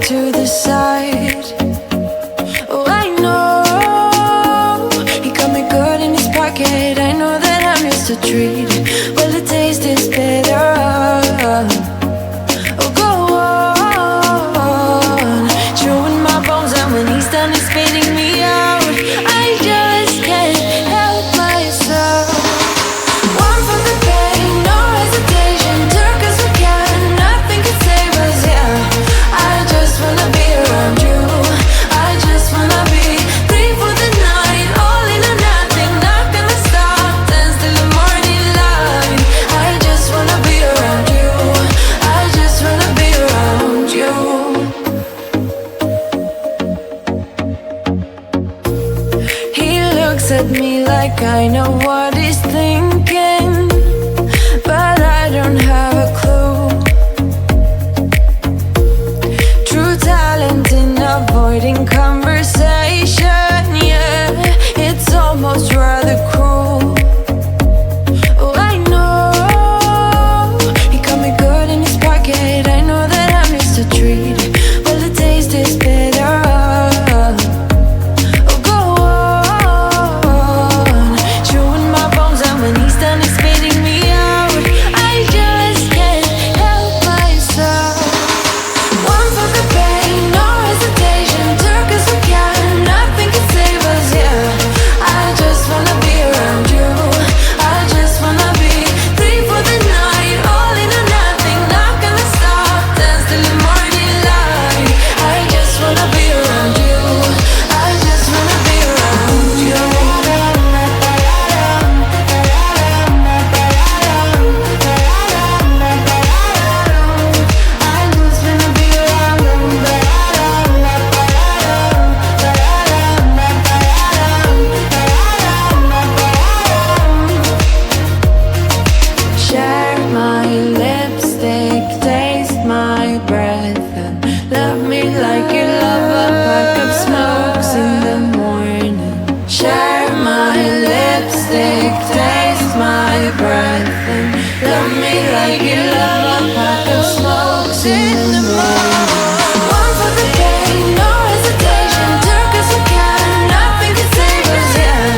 to the side. Oh, I know he got me good in his pocket. I know that I'm used to treat. Well, the taste is better. Oh, go on, chewing my bones, and when he's done, he's spitting me out. I just can't help myself. One for the pain, no hesitation. Took us again, nothing can save us. Yeah, I just wanna be around you. I just wanna be free for the night, all in or nothing. Not gonna stop, dance till the morning light. I just wanna be around you. I just wanna be around you. He looks at me like I know what he's thinking, but I don't have a clue. True talent in avoiding conversation, yeah, it's almost rather cruel. Oh, I know he got me good in his pocket. I know that I'm used to treat. Well, the taste is better. Oh, go on, chewing my bones, and when he's done, he's spitting me out. I just can't help myself. One for the pain, no hesitation. Took us again, nothing can save us. Yeah, I just wanna be around you. I just wanna be free for the night, all in or nothing. Not gonna stop, dance till the morning light. I just wanna be around you. I just wanna be around you. I just wanna be around you. Share my lipstick, taste my breath, and love me like you love a pack of smokes in the morning. Share my lipstick, taste my breath, and love me like you love a pack of smokes in the morning. One for the pain, no hesitation. Took us again, nothing can save us. Yeah,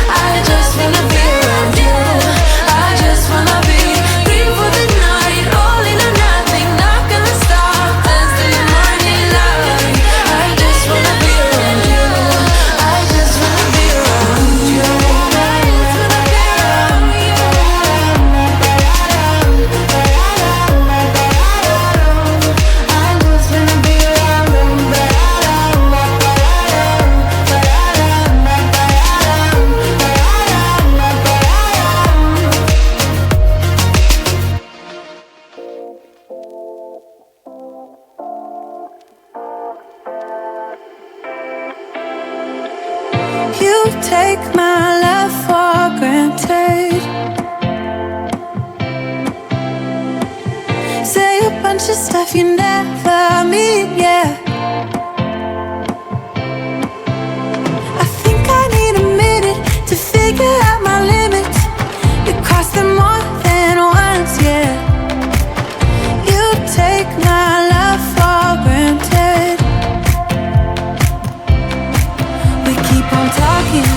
I just wanna be around you. I just wanna be free for the night, all in or nothing. Not gonna stop, dance till the morning light. I just wanna be around you. I just wanna be around you. I just wanna be around you. I just wanna be around you. You take my love for granted. Say a bunch of stuff you never mean, yeah. I think I need a minute to figure out my limits. You cross them more than once, yeah. You take my love for granted. We keep on talking.